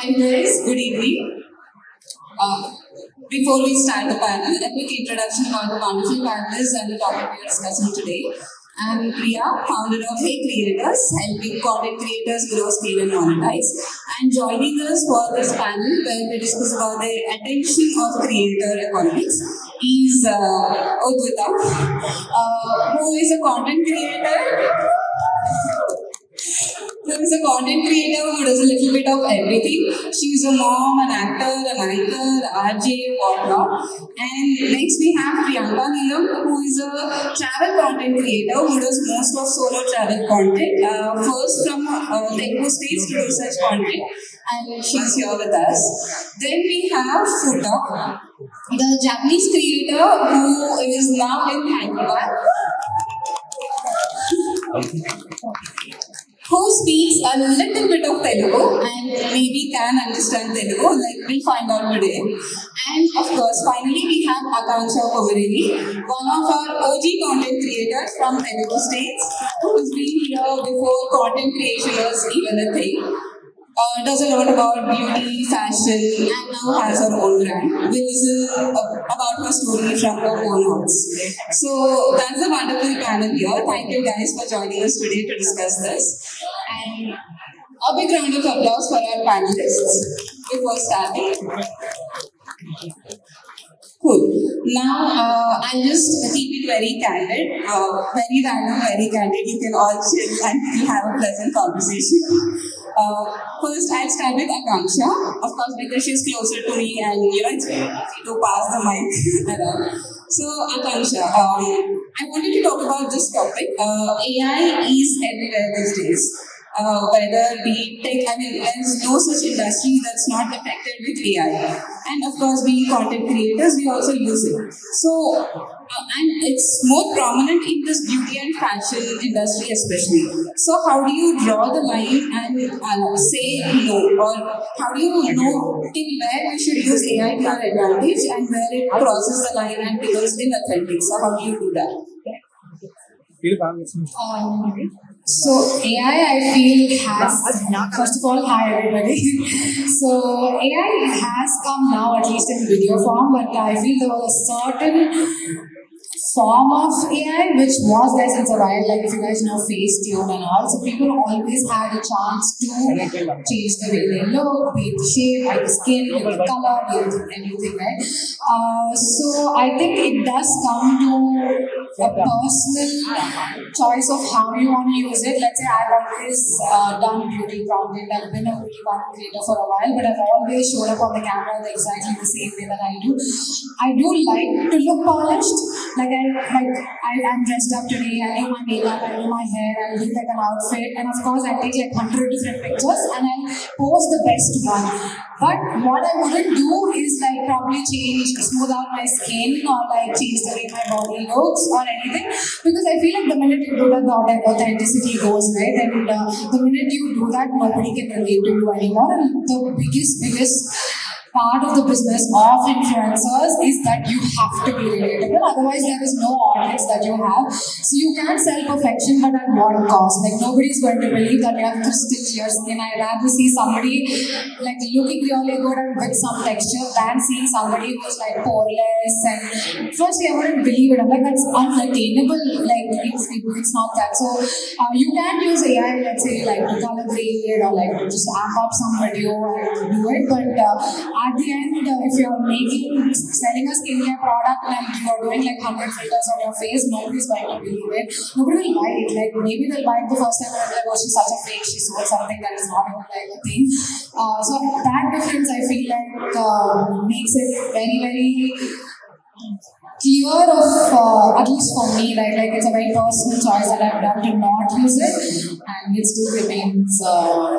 Hi guys, good evening. Before we start the panel, a quick introduction about the wonderful panelists and the topic we are discussing today. I'm Priya, founder of Hey Creators, helping content creators grow, scale and monetize. And joining us for this panel where we discuss about the attention of creator economics is Udvithaa, who is a content creator. There is a content creator who does a little bit of everything. She's a mom, an actor, an anchor, RJ, whatnot. And next we have Priyanka Neelam, who is a travel content creator who does most of solo travel content. First from Telugu states to do such content, and she's here with us. Then we have Futa, the Japanese creator who is now in Hyderabad, who speaks a little bit of Telugu and maybe can understand Telugu, like we'll find out today. And of course, finally we have Akansha Komirelly, one of our OG content creators from Telugu states, who's been here before content creation was even a thing. Does a lot about beauty, fashion, and now has her own brand. We'll listen about her story from her own words. So that's a wonderful panel here. Thank you guys for joining us today to discuss this. And a big round of applause for our panelists before starting. Cool. Now, I'll just keep it very candid, very random, very candid. You can all chill and we'll have a pleasant conversation. First, I'll start with Akansha, of course, because she's closer to me and it's easy to pass the mic around. So, Akansha, I wanted to talk about this topic. AI is everywhere these days. Whether be tech, there's no such industry that's not affected with AI. And of course, being content creators, we also use it. So, and it's more prominent in this beauty and fashion industry, especially. So, how do you draw the line and say no, or how do you know till where you should use AI to your advantage and where it crosses the line and becomes inauthentic? So, how do you do that? So AI, I feel has, first of all, hi everybody. So AI has come now, at least in video form, but I feel there was a certain form of AI which was there since a while, like if you guys know Facetune and all, so people always had a chance to change the way they look, be it the shape, be it the skin, be it the color, be it anything, right? So I think it does come to a personal choice of how you want to use it. Let's say I've always done beauty content, I've been a beauty content creator for a while, but I've always showed up on the camera exactly the same way that I do. I do like to look polished, I'm dressed up today, I do my makeup, I do my hair, I do like an outfit, and of course I take like 100 different pictures and I'll post the best one. But what I wouldn't do is like probably smooth out my skin or like change the way my body looks or anything, because I feel like the minute you do that, the authenticity goes, right? And the minute you do that, nobody can relate to you anymore. And the biggest part of the business of influencers is that you have to be relatable, otherwise there is no audience that you have. So you can't sell perfection, but at what cost? Like nobody's going to believe that you have crystal clear skin. I'd rather see somebody like looking really good and with some texture than seeing somebody who's like poreless. And firstly, I wouldn't believe it. I'm like, that's unattainable. Like it's not that. So you can't use AI, let's say, like to color grade or like to just amp up some video and do it, but at the end, if you're selling a skincare product and you're doing like 100 filters on your face, nobody's going to believe it. Nobody will buy it. Like maybe they'll buy it the first time and they're like, oh, she's such a fake, she sold something that is not even like a thing. So that difference, I feel like, makes it very, very clear of, at least for me, right? Like it's a very personal choice that I've done to not use it, and it still remains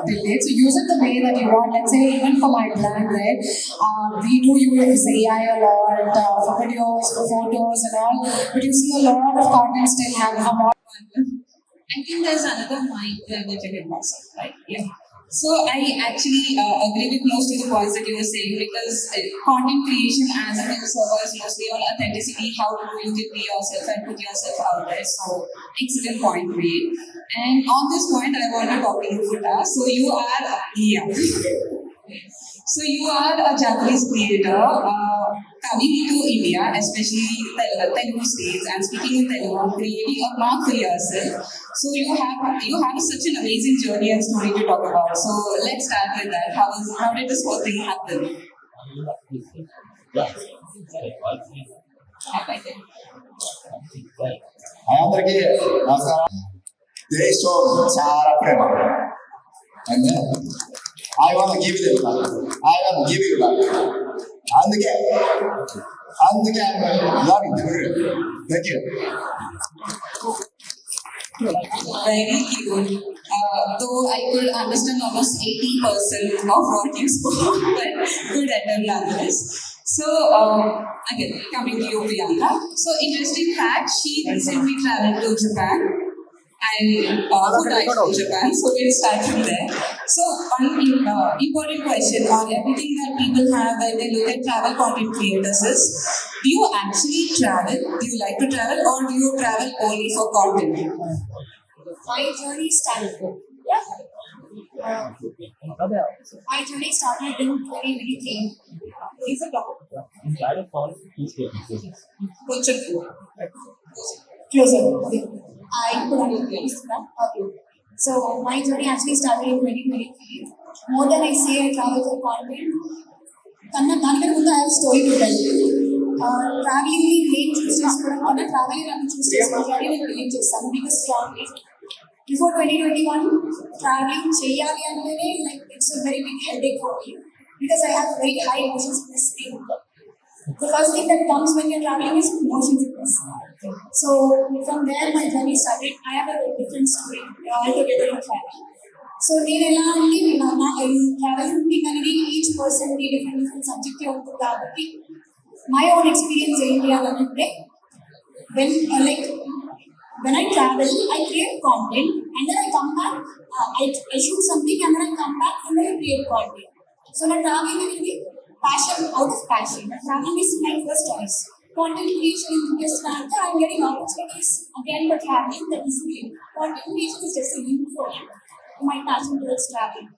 delayed. So use it the way that you want. Let's say even for my brand, right? We do use AI a lot for videos, for photos and all, but you see a lot of content still have a lot. I think there's another mic that you can myself, right? Yeah. So I actually agree with most of the points that you were saying, because content creation as a server is mostly on authenticity, how do you be yourself and put yourself out there. So excellent point made. And on this point, I want to talk to you, Futa. So you are Leah. So you are a Japanese creator coming to India, especially Telugu states, and speaking in Telugu, creating a mark for yourself. So you have such an amazing journey and story to talk about. So let's start with that. How did this whole thing happen? అందరికీ నమస్కారం. దేశ్ చాలా ప్రేమ. And I want to give it back. I want to give it back. అందుకే I'm loving you. Thank you. Very cute. Though I could understand almost 80% of what you spoke, but good attempt nonetheless. So, again, coming to you, Priyanka. So, interesting fact, she recently traveled to Japan and Futa to Japan. So, we'll start from there. So, one important question on everything that people have when they look at travel content creators is, do you actually travel? Do you like to travel, or do you travel only for content? My journey started. My journey started in 2023. Is it wrong? Closer. Okay. I put on your place. Okay. So my journey actually started in 2023. More than I say I travel for content, I have a story to tell. Traveling నేను చూస్ చేసుకోవడం కన్నా travelling నన్ను చూస్ చేసుకోవాలి నేను believe చేస్తాను because strongly before 2021 travelling చేయాలి అంటేనే like it's a very big headache for me because I have very high emotion sickness. The first thing that comes when you're traveling is motion sickness. So from there my journey started. I have a different story altogether in travel. So నేను ఎలా అంటే travelling అనేది each person different subject ఉంటుంది కాబట్టి my own experience ఏంటి అని అంటే when I travel I create content and then I come back, I shoot something and then I come back and then I create content. So na traveling అనేది passion, out of passion. Traveling is my first choice. Content creation is just that I'm getting opportunities again for traveling. That is great. Content creation is just a link for my passion towards traveling.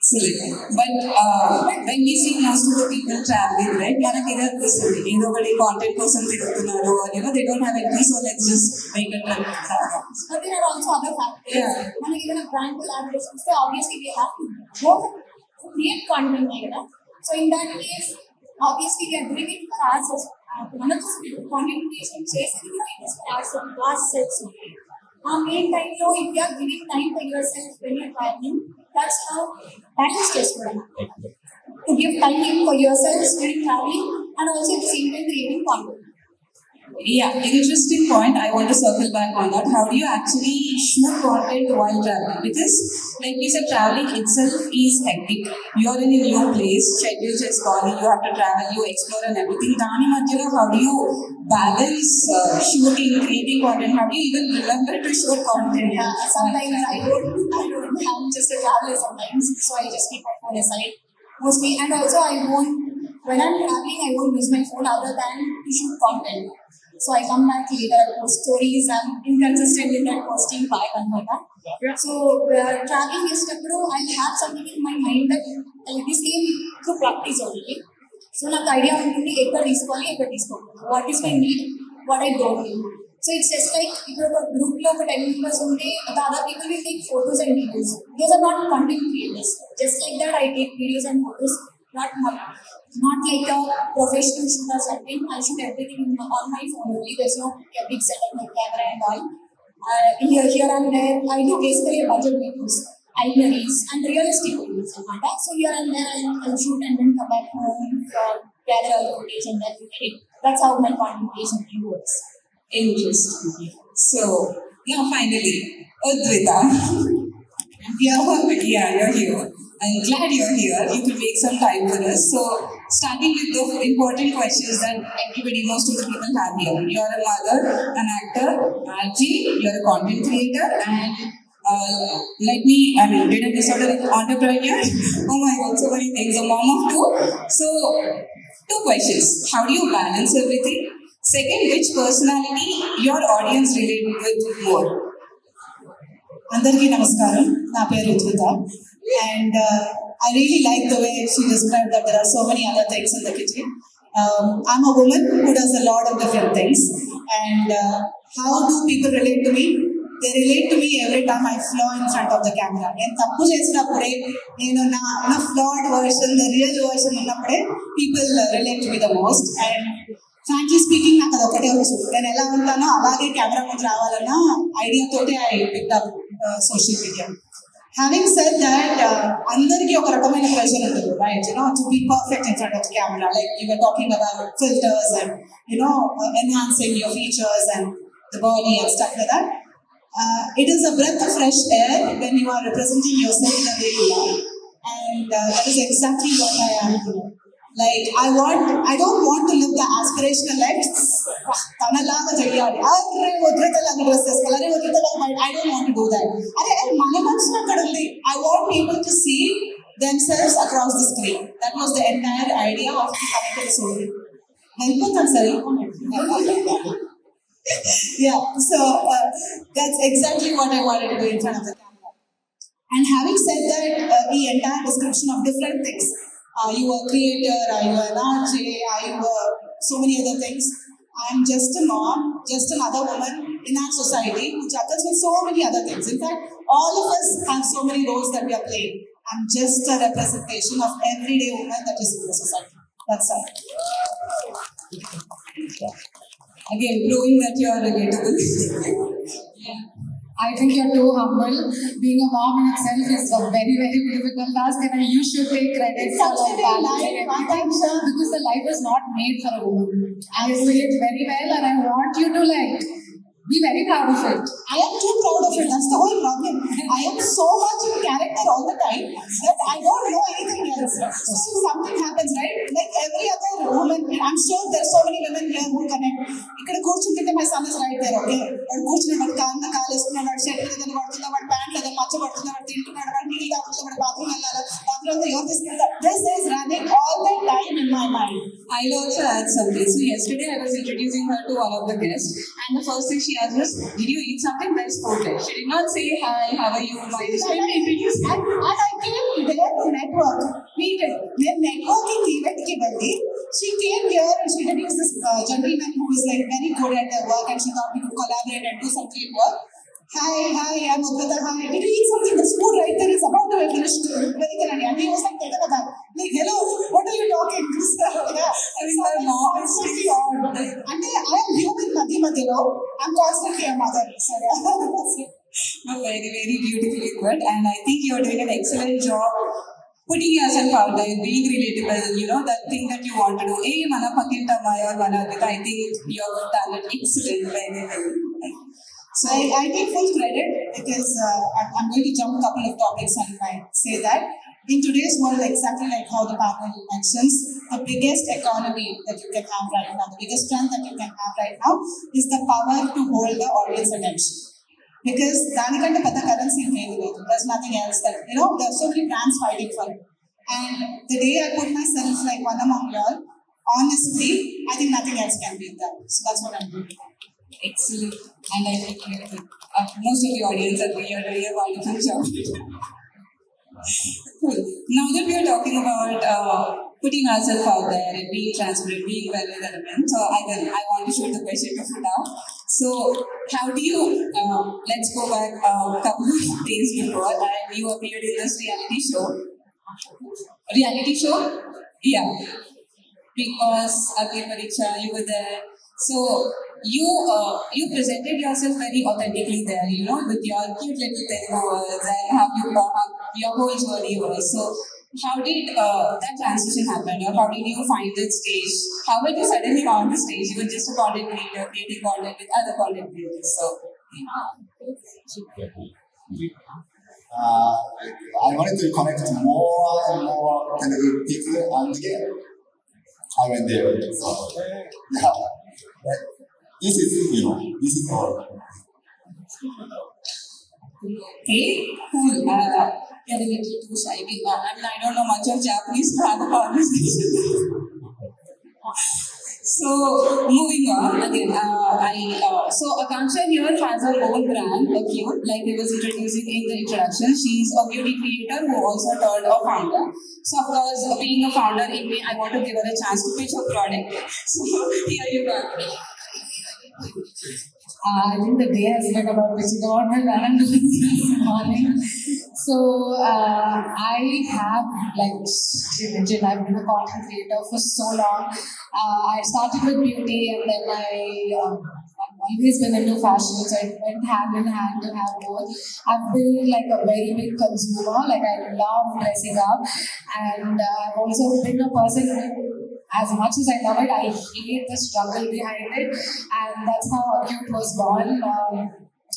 Silly. But when we see most of the people traveling, right, మనకి ఏదో అనిపిస్తుంది ఏదో ఒకటి content కోసం తిరుగుతున్నారు, or they don't have anything, so let's just make a trip. But there are also other factors. మనకి ఏదైనా brand collaboration ఇస్తే obviously we have to go to create content కదా. So in that case obviously we are doing it for ourselves. మనం content creation చేసేది కూడా it is for ourselves. Main time లో if you are giving time for yourself when you are traveling, that's how balance చేసుకోవడం. To give time for yourself during traveling and also at the same time creating content. Yeah, interesting point. I want to circle back on that. How do you actually shoot content while traveling? Because, like we said, traveling itself is hectic. You're in a new place, schedules is calling, you have to travel, you explore and everything. Dani Madhyana, how do you balance shooting, creating content? How do you even remember to shoot content? Yeah, sometimes I don't have just a traveler sometimes, so I just keep my phone aside mostly. And also when I'm traveling, I won't use my phone other than to shoot content. So I come back later, I post stories, I'm inconsistent in that posting back and all that. So traveling is I'll have something in my mind that this came through practice only. So నాకు idea ఉంటుంది ఎక్కడ తీసుకోవాలి ఎక్కడ తీసుకోవాలి, what is my need, what I don't need. So it's just like ఇప్పుడు ఒక group లో ఒక 10 members ఉంటే the other people will take photos and videos. Those are not content creators. Just like that I take videos and photos, not like a professional shoot or something. I shoot everything on my phone only. There's no big setup like camera and all. Here and there I do basically budget videos, itineraries and realistic videos. So here and there I'll shoot and then come back home, gather all the footage and then edit. That's how my content creation works. Interesting. So, now finally, Udvithaa. Yeah, you're here. I'm glad you're here. You could make some time for us. So, starting with the important questions that most of the people have here. You're a mother, an actor, RJ, you're a content creator, and did I miss out an entrepreneur? Oh my God, so many things. A mom of two. So, two questions. How do you balance everything? Second, which personality your audience relate with more? అందరికీ నమస్కారం, నా పేరు Udvitha and I really like the way she described that there are so many other things in the kitchen. I'm a woman who does a lot of different things. And how do people relate to me? They relate to me every time I flaw in front of the camera. నేను తప్పు చేసినప్పుడే నేను నా flawed version, the real version ఉన్నప్పుడే people relate to me the most. And frankly speaking, నాకు అది ఒకటే వచ్చు. నేను ఎలా ఉంటానో అలాగే కెమెరా ముందు రావాలన్న ఐడియా తోటే I pick up social media. Having said that, అందరికీ ఒక రకమైన ప్రెషర్ ఉంటుంది, right? To be perfect in front of the camera. Like you were talking about filters and enhancing your features and the body and stuff like that. It is a breath of fresh air when you are representing yourself in a way you are, and that is exactly what I am doing. Like I don't want to live the aspirational life. తనలాగా చెయ్యాలి, అరే వద్రతలాగా dress వేసుకోవాలి, అరే వద్రతలాగా I don't want to do that. అరే మన మనసులో అక్కడ ఉంది. I want people to see themselves across the screen. That was the entire idea of the connected soul. వెళ్ళిపోతాను sir. Yeah, so that's exactly what I wanted to do in front of the camera. And having said that, the entire description of different things. Are you a creator? Are you an RJ? Are you so many other things? I'm just a mom, just another woman in our society who juggles with so many other things. In fact, all of us have so many roles that we are playing. I'm just a representation of everyday woman that is in the society. That's all. Again, proving that you are relatable. I think you're too humble. Being a mom in itself is a very, very difficult task, and you should take credit for like balancing everything, because the life is not made for a woman. I'm doing it very well, and I want you to be very proud of it. I am too proud of it. That's the whole problem. I am so much in character all the time that I don't know anything else. So if something happens, right? Like every other woman, I'm sure there's so many women here who connect. ఇక్కడ కూర్చుంటే my son is right there, okay? వాడు కూర్చుని వాడు కాలు వేసుకున్నాడు, వాడు shirt లేదని పడుతుందా, వాడు ప్యాంట్ లేదని మచ్చ పడుతుందా, వాడు తింటున్నాడు, వాడు నీళ్ళు తాగుతుందా, వాడు బాత్రూమ్ వెళ్ళాలి, బాత్రూమ్ ఎవరు తీసుకెళ్తారు. This is running all the time in my mind. I'll also add something. So yesterday I was introducing her to one of the guests, and the first thing she asked was, "Did you eat something?" Well spoken. She did not say, "Hi, how are you?" Why did she introduce? And I came there to network. We did. Then networking event ki belli. She came here and she introduced this gentleman who is like very good at their work, and she thought we could collaborate and do some great work. Hi, I'm Udvithaa. Hi, did you eat something? This food right there is about to be finished. Very good. And he was like, like, hello, what are you talking? Yeah, I mean, her mom is constantly on. And I am human, Madhyamalo. I'm constantly a mother. So yeah, that's it. No, very, very beautifully put. And I think you're doing an excellent job putting yourself out there, being relatable, that thing that you want to do. Hey, mana pakinta maya or mana Udvithaa, I think you've done it excellent, very well. So I take full credit because I'm going to jump a couple of topics and I say that in today's world, exactly like how the panel mentions, the biggest economy that you can have right now, the biggest strength that you can have right now is the power to hold the audience attention. Because దానికంటే పెద్ద currency ఏమీ లేదు. There's nothing else that, there's so many brands fighting for it. And the day I put myself like one among y'all, honestly, I think nothing else can beat that. So that's what I'm doing. Excellent. And I think most of the audience are doing a wonderful job. Cool. Now that we are talking about putting ourselves out there and being transparent, being well relevant, so I want to shoot the question to Futa. So how do you, let's go back a couple of days before, and you appeared in this reality show. Reality show? Yeah. Because Agni Pariksha, you were there. So you presented yourself very authentically there, with your cute little Telugu words and how your whole journey was. So how did that transition happen, or how did you find that stage? How were you suddenly on the stage? You were just a content creator, creating content with other content creators. So I wanted to connect more and more Telugu people, and again, I went there. So, yeah. This is all. okay, cool. You're a little too shy. I don't know much of Japanese to have a conversation. So moving on again, so Akansha here has her own brand, Acute, like he was introducing in the introduction. She's a beauty creator who also turned a founder. So of course, being a founder in me, I want to give her a chance to pitch her product. So here you go. I think the day has been about pitching about my brand this morning. So I have, like she mentioned, I've been a content creator for so long. I started with beauty and then I've always been into fashion, so it went hand in hand to have both. I've been like a very big consumer, like I love dressing up, and I've also been a person who, as much as I love it, I hate the struggle behind it, and that's how Acute was born.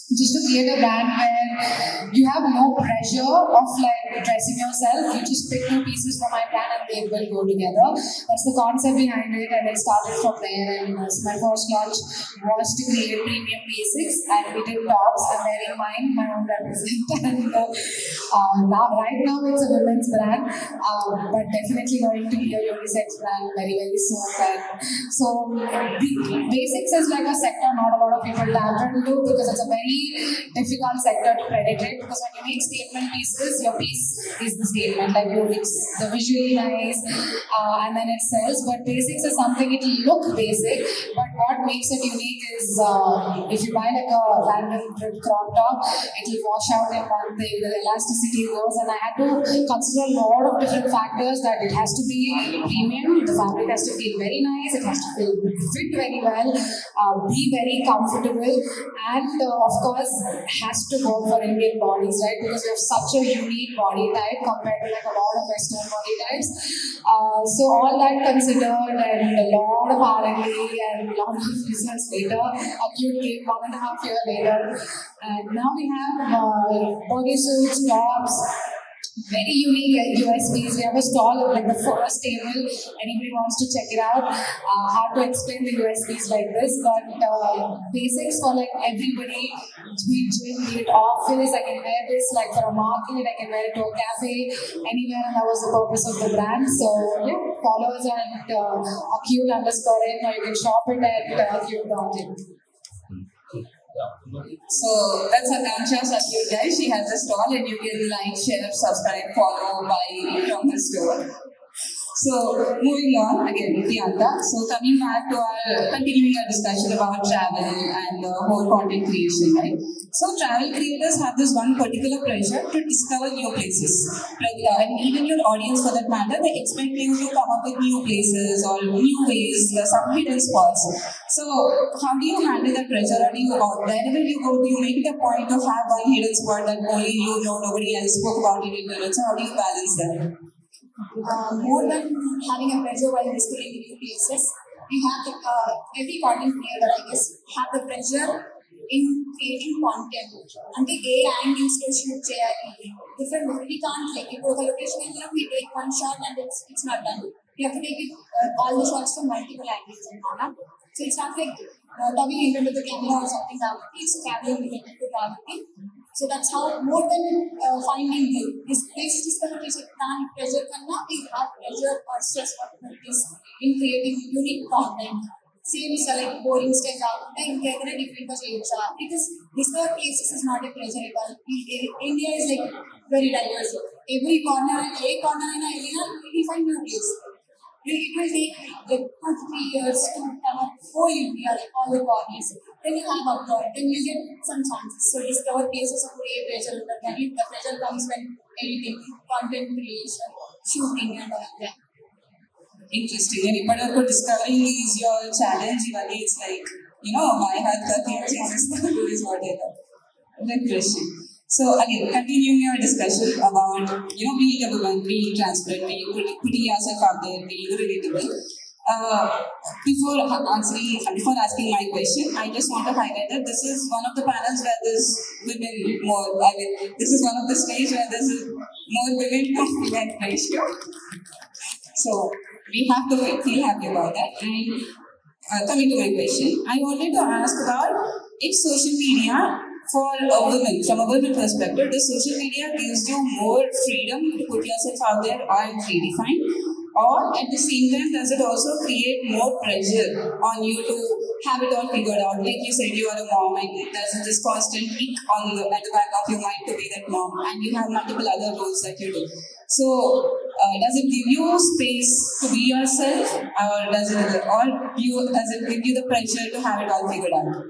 Just to create a brand where you have no pressure of like dressing yourself, you just pick two pieces from my brand and they will go together. That's the concept behind it, and it started from there. And so my first launch was to create premium basics, and we did tops, and bearing in mind my own represent. And right now it's a women's brand, but definitely going to be a unisex brand very, very soon. And so basics is like a sector not a lot of people tap into because it's a very difficult sector to penetrate, because when you make statement pieces, your piece is the statement, like it's the visually nice, and then it sells. But basics is something, it will look basic, but what makes it unique is if you buy like a random crop top, it will wash out in one thing, the elasticity goes, and I had to consider a lot of different factors, that it has to be premium, the fabric has to feel very nice, it has to fit very well, be very comfortable, and of course has to work for Indian bodies, right? Because we have such a unique body type compared to like a lot of Western body types. So all that considered, and a lot of R&D and a lot of research later, Acute came 1.5 years later, and now we have bodysuits, tops, very unique USPs. We have a stall like the first table. Anybody wants to check it out? Hard to explain the USPs like this, but basics for like everybody. Be it gym, be it office. I can wear this like for a market. I can wear it to a cafe, anywhere, and that was the purpose of the brand. So yeah, follow us at acute_in, or you can shop it at acute.in. So that's Akansha's Acute, guys. She has a stall, and you can like, share, subscribe, follow, buy from her store. So moving on again, Priyanka. So coming back to continuing our discussion about travel and whole content creation, right? So travel creators have this one particular pressure to discover new places, like, and even your audience for that matter, they expect you to come up with new places or new ways, some hidden spots. So how do you handle that pressure? Or do you, wherever you go, do you make it a point to have one hidden spot that only you know, nobody else spoke about it in minutes? So how do you balance that? More than having a pressure while discovering new places, we have every content creator, I guess, have the pressure in creating content. And the angles to shoot different. We can't like it. The location is we take one shot and it's not done. We have to take it all the shots from multiple angles and all that. So it's not like dubbing into the camera or something. It's traveling related to gravity. So that's how, more than finding this place is the pressure we have pressure or stress whatever it is in creating unique content. Same is like boring style in different because discover places is not a pressure at all. India is like very diverse. Every corner we find new place. It will take like 2 to 3 years to cover whole India, like all the corners. Then you have abroad, then you get some chances. So discover places of great pressure. The pressure comes when editing, content creation, shooting, and all that. Interesting. And but discovering is your challenge. It's like, my heart is whatever. Refreshing. So again, continuing your discussion about being a woman, being transparent, putting yourself out there, being relatable. Before asking my question, I just want to highlight that this is one of the panels where there's women more. This is one of the stage where there's more women to men ratio. So we have to feel happy about that. And coming to my question, I wanted to ask about if social media, for a woman, from a woman perspective, does social media gives you more freedom to put yourself out there and redefine? Or at the same time, does it also create more pressure on you to have it all figured out? Like you said, you are a mom and there's this constant tick at the back of your mind to be that mom, and you have multiple other roles that you do. So, does it give you space to be yourself, or does it give you the pressure to have it all figured out?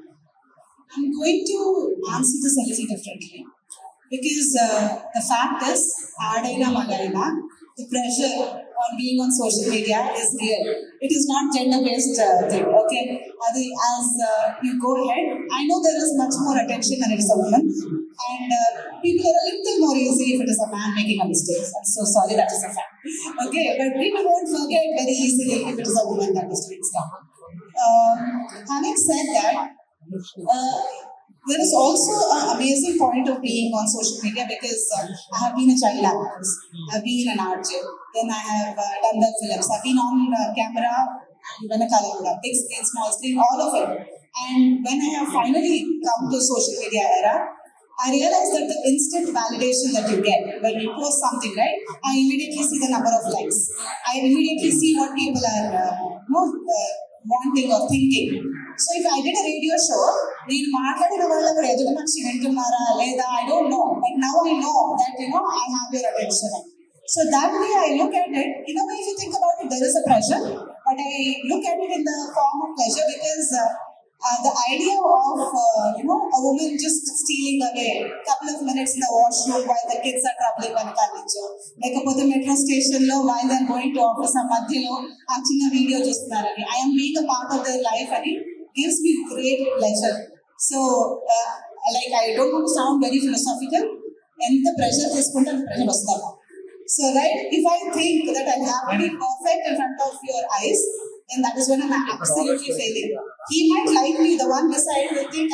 I'm going to answer this a little differently because the fact is, Adaina Magaina, the pressure on being on social media is real. It is not gender-based thing, okay? As you go ahead, I know there is much more attention when it is a woman, and people are a little more easy if it is a man making a mistake. I'm so sorry, that is a fact. Okay, but people won't forget very easily if it is a woman that is doing stuff. Having said that, there is also an amazing point of being on social media because I have been a child actress, I've been an RJ, then I have done the films, I've been on camera, even a color, big screen, small screen, all of it. And when I have finally come to social media era, I realized that the instant validation that you get when you post something, right? I immediately see the number of likes. I immediately see what people are wanting or thinking. So if I did a radio show, నేను మాట్లాడిన వాళ్ళు అక్కడ ఎదుటి మనిషి వింటున్నారా లేదా I don't know, but now I know that I have your attention. So that way I look at it. In a way, if you think about it, there is a pressure, but I look at it in the form of pleasure because the idea of a woman just stealing away a couple of minutes in the washroom while the kids are troubling on college, like a metro station while they are going to office a madhyalo a chinna video chustunarani, I am being a part of their life and it gives me great pleasure. So like I don't want to sound very philosophical, and the pressure తీసుకుంటే pressure వస్తాను. So right, if I think that I have to be perfect in front of your eyes, then that is when I'm absolutely failing. He might like me, the one beside will think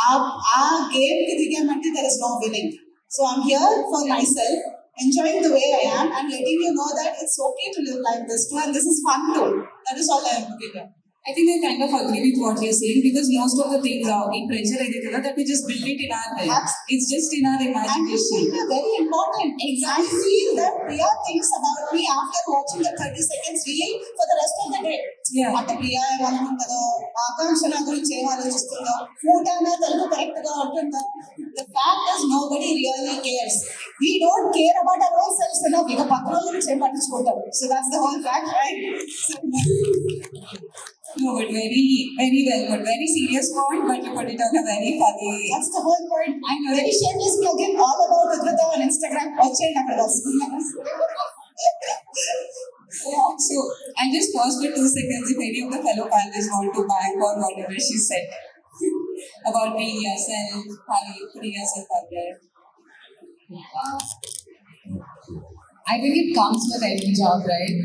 our game ki digamante there is no winning. So I'm here for myself, enjoying the way I am and letting you know that it's okay to live like this too, and this is fun too. That is all I am looking at. I think I kind of agree with what you're saying because most of the things are in pressure that we just build it in our head. It's just in our imagination. And very important. I feel that Priya thinks about me after watching the 30 seconds reel for the rest of the day. Yeah. Ante Priya ఏమనుకుంటుందో, Akansha నా గురించి ఏం ఆలోచిస్తుందో, Futa నా Telugu correct గా ఉంటుందో. The fact is nobody really cares. We don't care about our own selves enough. ఇక పక్కన వాళ్ళ గురించి ఏం పట్టించుకుంటాం. So that's the whole fact, right? So, no, but very, very well put. Very serious point, but you put it on a very funny. That's the whole point. I'm very shameless plug-in all about Udvithaa on Instagram. Watching after So, I'll just pause for 2 seconds if any of the fellow panelists want to bank on whatever she said about being yourself, putting yourself out there. I think it comes with any job, right?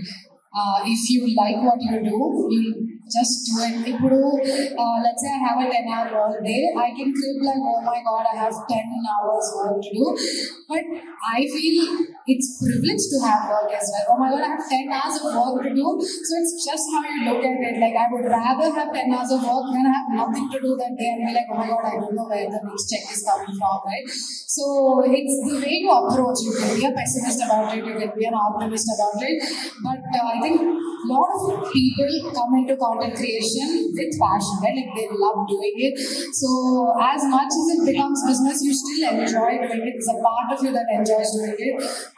If you like what you do, you just do it. Let's say I have a 10-hour work day, I can crib like, oh my god, I have 10 hours work to do. But I feel it's privileged to have work as well. Oh my god, I have 10 hours of work to do. So it's just how you look at it. Like I would rather have 10 hours of work than have nothing to do that day and be like, oh my god, I don't know where the next check is coming from, right? So it's the way you approach. You can be a pessimist about it, you can be an optimist about it. But I think a lot of people come into content creation with passion, right? Like they love doing it. So as much as it becomes business, you still enjoy doing it. It's a part of you that enjoys doing it.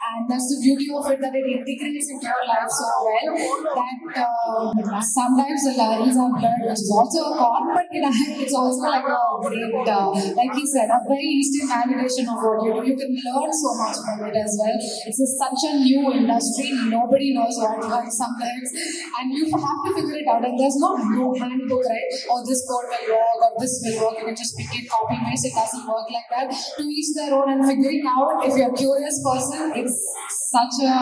And that's the beauty of it, that it integrates into your life so well that sometimes the lines are blurred, which is also a con, but it's also like a great, like you said, a very instant validation of what you do. You can learn so much from it as well. It's such a new industry. Nobody knows what works sometimes. And you have to figure it out. And there's no handbook, right? Or this code will work, or this will work. You can just pick it, copy, paste. It doesn't work like that. To each their own, and figuring out, if you're a curious person, it's such a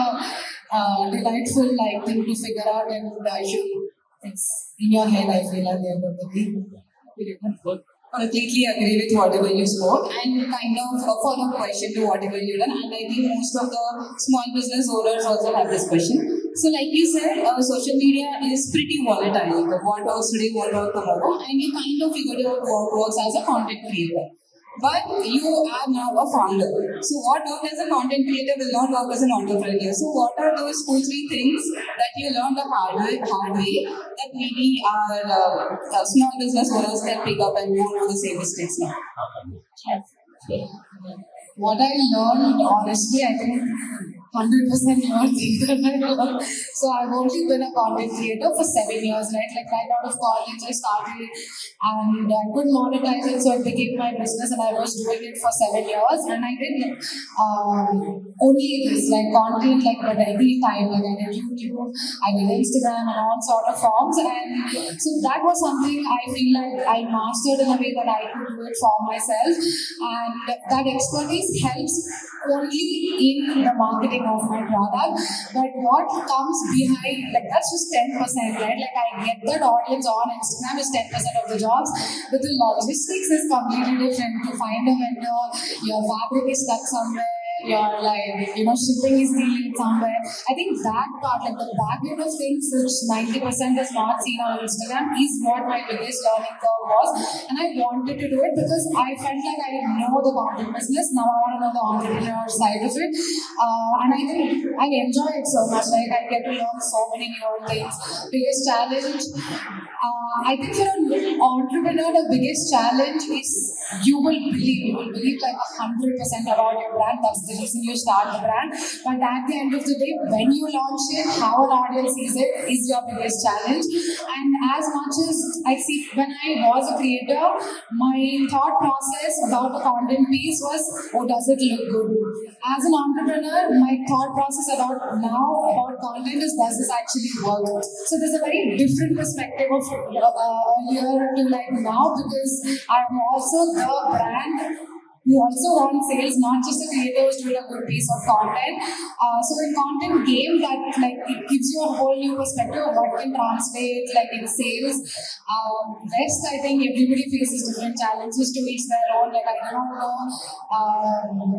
delightful thing to figure out, and it's in your head, I feel, at the end of the day. Completely agree with whatever you spoke, and kind of a follow-up question to whatever you done. And I think most of the small business owners also have this question. So, like you said, social media is pretty volatile. What works today won't work tomorrow, and you kind of figured out what works as a content creator. but you are now a founder. So what worked as a content creator will not work as an entrepreneur. So what are those 2-3 things that you learned the hard way that maybe our small business owners can pick up and won't do the same mistakes now? What I learned, honestly, I think 100% newer thing that I learned. So I've only been a content creator for 7 years, right? Like right out of college, I started and I couldn't monetize it, so it became my business, and I was doing it for 7 years. And I did only this, like content, like but every time, like I did YouTube, I did Instagram, and all sort of forms. And so that was something I feel like I mastered in a way that I could do it for myself, and that expertise helps only in the marketing of my product. But what comes behind, like that's just 10%, right? Like I get that audience on Instagram is 10% of the jobs, but the logistics is completely different. To find a vendor, your fabric is stuck somewhere, your like shipping is delayed somewhere. I think that part, like the back end of things, which 90% is not seen on Instagram, is what my biggest learning curve was. And I wanted to do it because I felt like I didn't know the content business. Now I want to know the entrepreneur side of it. And I think I enjoy it so much. Like I get to learn so many new things. Biggest challenge, I think for an entrepreneur, the biggest challenge is you will believe like 100% about your brand. That's the reason you start the brand. But at the end of the day, when you launch it, how an audience sees it is your biggest challenge. And as much as I see, when I was a creator, my thought process about the content piece was, oh, does it look good? As an entrepreneur, my thought process about content is, does this actually work? So there's a very different perspective of earlier to like now, because I'm also the brand. We also want sales, not just a creator who's doing a good piece of content. So in content game, that like it gives you a whole new perspective of what can translate like in sales. Rest, I think everybody faces different challenges to each their own. Like I don't know,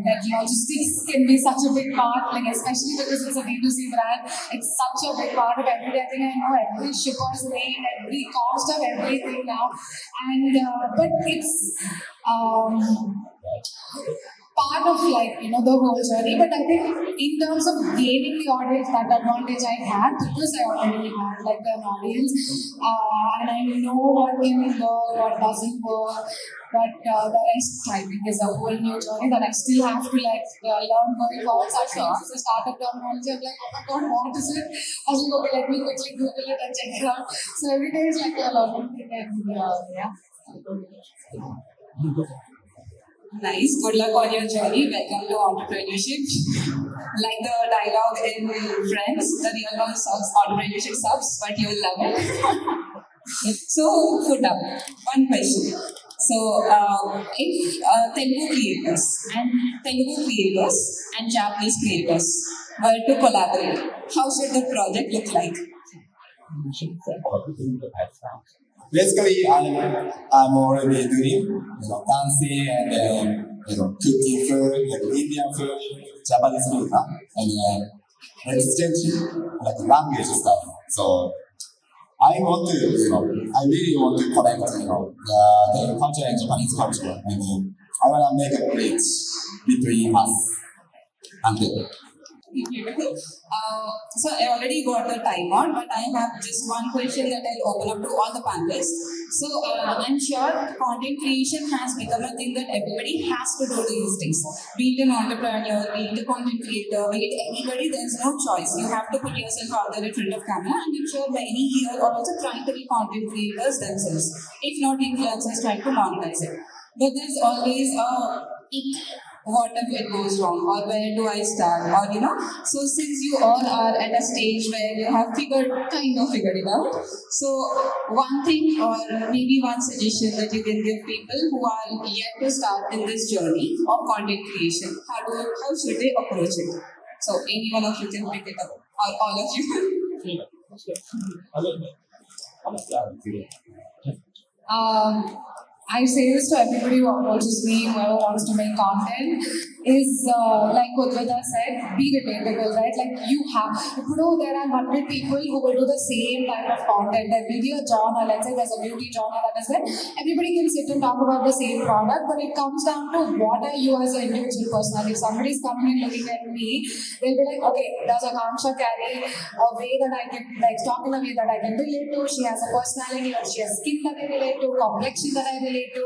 like logistics can be such a big part, like especially because it's a B2C brand. It's such a big part of everything. I think I know every shipper's name, every cost of everything now, and but it's part of like the whole journey. But I think in terms of gaining the audience, that advantage I had because I already had like an audience, and I know what can work, what doesn't work. But the rest, I think, is a whole new journey that I still have to like learn going forward. So as a startup terminology, I'm like, oh my god, what is it? I was like, okay, let me quickly Google it and check it out. So every day is like a learning thing, and yeah. Nice. Good luck on your journey. Welcome to entrepreneurship. Like the dialogue in Friends, the real one sucks, entrepreneurship sucks, but you'll love it. So, Futa, one question. So, if Telugu creators and Japanese creators were to collaborate, how should the project look like? Basically, I'm already doing dancing and cooking food, like Indian food, Japanese food, and exchanging like language stuff. So I want to, I really want to connect, the culture and Japanese culture, and I want to make a bridge between us and them. So I already got the time out, but I have just one question that I'll open up to all the panelists. So I'm sure content creation has become a thing that everybody has to do these days. Be it an entrepreneur, be it a content creator, be it anybody, there's no choice. You have to put yourself out there in front of camera, and I'm sure many here are also trying to be content creators themselves, if not influencers trying to monetize it. But there's always a what if it goes wrong, or where do I start, or so since you all are at a stage where you have kind of figured it out, so one thing or maybe one suggestion that you can give people who are yet to start in this journey of content creation, how should they approach it? So any one of you can pick it up, or all of you. I say this to everybody who approaches me, whoever wants to make content. is like Udvithaa said, be relatable, right? Like you have, there are 100 people who will do the same type of content. There will be a genre, let's say there's a beauty genre that is there. Everybody can sit and talk about the same product, but it comes down to what are you as an individual person. If somebody's coming and looking at me, they'll be like, okay, does Akansha carry a way that I can, like, talk in a way that I can relate to? She has a personality, or she has skin that I relate to, complexion that I relate to,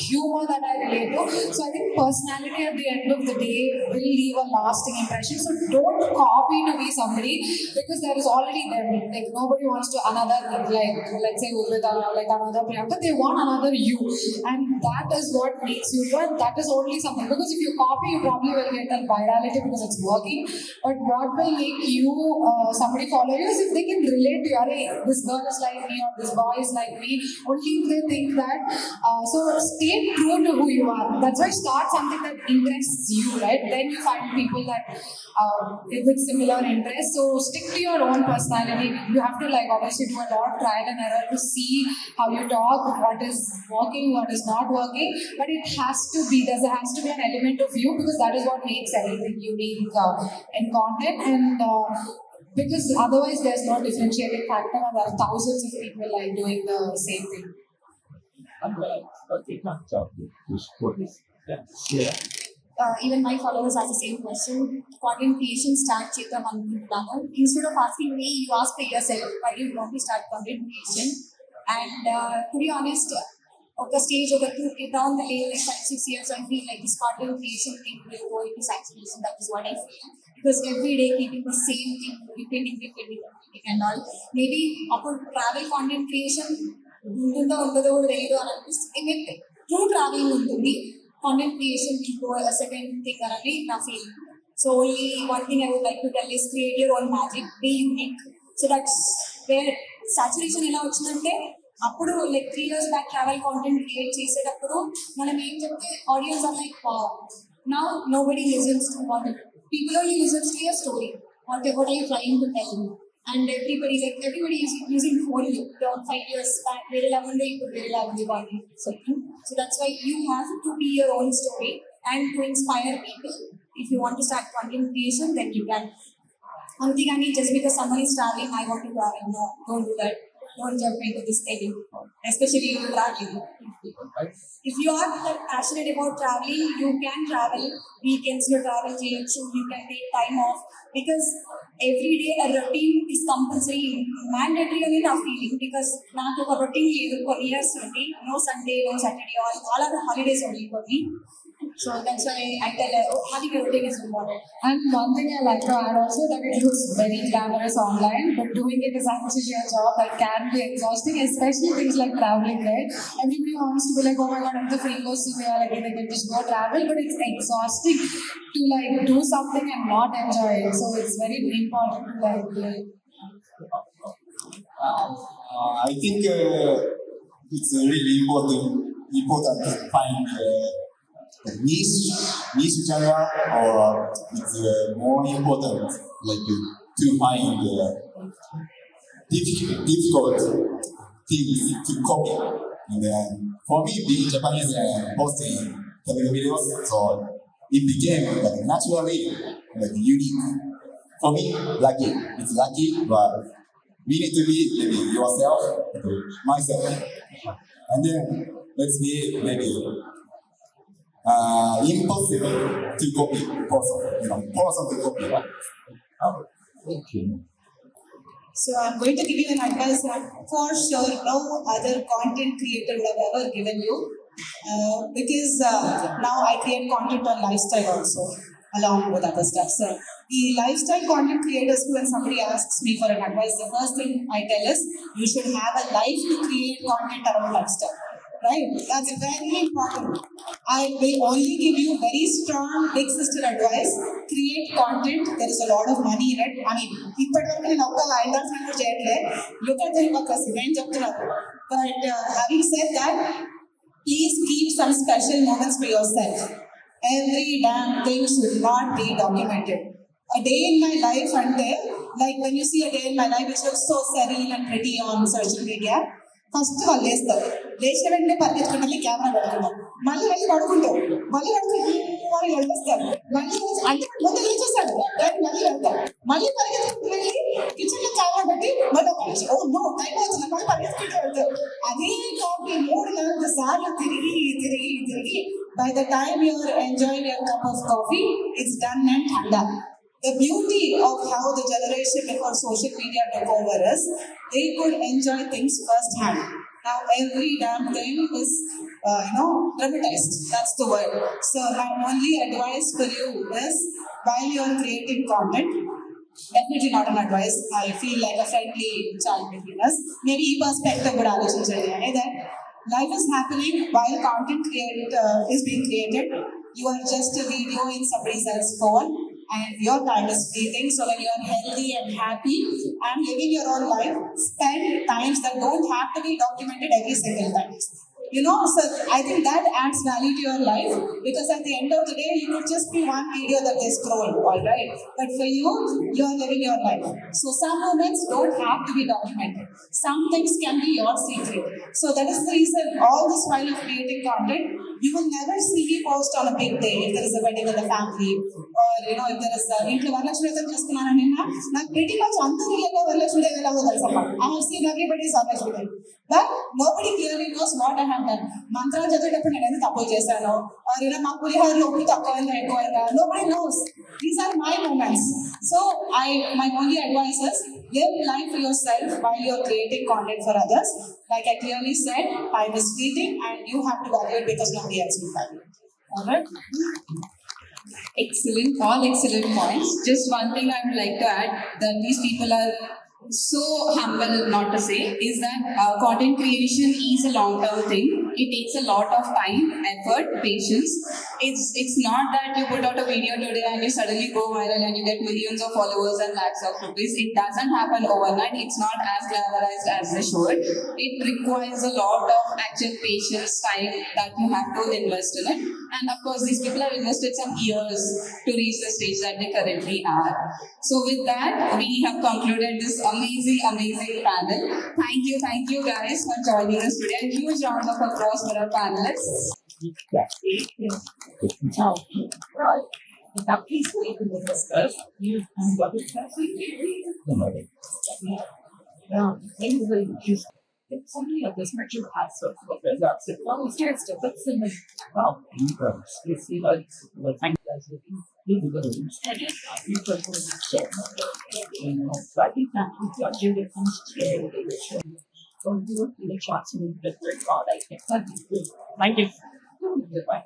humor that I relate to. So I think personality at the end of the day will leave a lasting impression. So don't copy to be somebody, because there is already them. Like nobody wants to another, like let's say Udvithaa, like another Priyanka. They want another you, and that is what makes you good. That is only something, because if you copy, you probably will get that virality because it's working. But what will make you somebody follow you is if they can relate to you. Hey, this girl is like me, or this boy is like me. Only if they think that. So stay true to who you are. That's why start something that interests you, right? Then you find people that with similar interests. So stick to your own personality. You have to like obviously do a lot of trial and error to see how you talk, what is working, what is not working. But it has to be, there has to be an element of you, because that is what makes everything unique in content. And because otherwise there's no differentiating factor, and there are thousands of people like doing the same thing. Even my followers ask the same question. Content creation start Cheta Mangalano. Instead of asking me, you ask for yourself, why do you want to start content creation? And to be honest, of the stage of the down the lane, like 5-6 years, I feel like this content creation thing will go into science fiction. That is what I feel. Because every day keeping the same thing, repeating and all. Maybe upon travel content creation, through traveling content creation will go a second thing na feeling. So only one thing I would like to tell is create your own magic, be unique. So that's where saturation ఎలా వచ్చిందంటే అప్పుడు like 3 years back travel content create చేసేటప్పుడు మనం ఏం చెప్తే audience are like wow. Now nobody listens to what people only listens to your story. What are you trying to tell me? And everybody is using phone down 5 years back. Very lovely, so that's why you have to be your own story and to inspire people. If you want to start content creation, then you can. Antigani, just because someone is traveling, I want to travel. No, don't do that. Don't jump into this thing, especially if you're traveling. If you are passionate about traveling, you can travel. Weekends you travel, so you can take time off, because every day a routine is compulsory, mandatory only not feeling, because not a routine for years, no Sunday, no Saturday, all are the holidays only for me. So that's why I tell having a routine is important. And one thing I like to add also, that it looks very glamorous online, but doing it is actually a job that can be exhausting, especially things like traveling, right? Everybody wants to be like, oh my god, I'm the free goes to like they can just go travel, but it's exhausting to like do something and not enjoy it. So it's very important to like I think it's really important to find niche genre, or it's more important like to find difficult things to copy. And for me, being Japanese and posting Tamil videos, so it became like naturally like unique. For me, lucky. It's lucky, but we need to be maybe yourself, myself, and then let's be maybe impossible to copy person to copy. Okay. So I'm going to give you an advice that for sure no other content creator would have ever given you, because now I create content on lifestyle also along with other stuff. So the lifestyle content creators, when somebody asks me for an advice, the first thing I tell is you should have a life to create content around lifestyle. Right? That's very important. I will only give you very strong, big sister advice. Create content. There is a lot of money in it. I mean, look at the hypocrisy. But having said that, please keep some special moments for yourself. Every damn thing should not be documented. A day in my life, and there, like when you see a day in my life, which looks so serene and pretty on social media, first వాళ్ళు లేస్తారు, లేచిన వెంటనే పరిగెత్తుకుని వెళ్ళి camera పెట్టుకున్నాం. మళ్ళీ వెళ్ళి పడుకుంటాం, మళ్ళీ పడుకుంటాం, మళ్ళీ వెళ్ళేస్తారు, మళ్ళీ అంటే ముందు లేచేస్తాడు కానీ మళ్ళీ వెళ్తాం, మళ్ళీ పరిగెత్తుకుంటూ వెళ్ళి కిచెన్ లో చాలా పెట్టి మళ్ళీ ఓ నో టైం అవుతుంది మళ్ళీ పరిగెత్తుకుంటూ వెళ్తాం. అదే కాఫీ 3-4 సార్లు తిరిగి తిరిగి తిరిగి by the time you are enjoying your cup of coffee, it's done and done. The beauty of how the generation before social media took over is they could enjoy things firsthand. Now every damn thing is, dramatized. That's the word. So my only advice for you is, while you are creating content, definitely not an advice. I feel like a friendly child between us. Maybe e perspective would argue that life is happening while content is being created. You are just a video in somebody else's phone, and your time is fleeting. So when you are healthy and happy and living your own life, spend times that don't have to be documented every single time. So I think that adds value to your life, because at the end of the day, you could just be one video that they scroll, all right? But for you, you are living your life. So some moments don't have to be documented. Some things can be your secret. So that is the reason all this while of creating content, you will never see me post on a big day if there is a wedding in the family, or if there is a ఇంట్లో వరలక్ష్మి వ్రతం చేసుకున్నాను నిన్న, నాకు pretty much అందరూ రియల్గా Varalakshmi day ఎలాగో తెలుసమ్మా. I have seen everybody's Varalakshmi day, but nobody clearly knows what I have done. మంత్రాలు చదివేటప్పుడు నేను ఎంత తప్పులు చేశాను, or మా పులిహోరలో ఉప్పు తక్కువైందా ఎక్కువైందా, nobody knows. These are my moments. So my only advice is, live life for yourself while you're creating content for others. Like I clearly said, time is fleeting and you have to value it because nobody else will value it. Alright? Excellent, all excellent points. Just one thing I would like to add, that these people are so humble, not to say, is that content creation is a long-term thing. It takes a lot of time, effort, patience. It's not that you put out a video today and you suddenly go viral and you get millions of followers and lakhs of rupees. It doesn't happen overnight. It's not as glamorized as they should. It requires a lot of actual patience, time that you have to invest in it. And of course, these people have invested some years to reach the stage that they currently are. So with that, we have concluded this amazing panel. Thank you guys for joining us today. A huge round of applause for our panelists. Now, please wait in the discuss. You and what is happening? If somebody of this merchant has sort of results, it always starts to put some you see, like, thank you guys. You can go and share. So I think that we've got you different today. So you will be the shots and the third God. I think that'd be good. Thank you. Goodbye.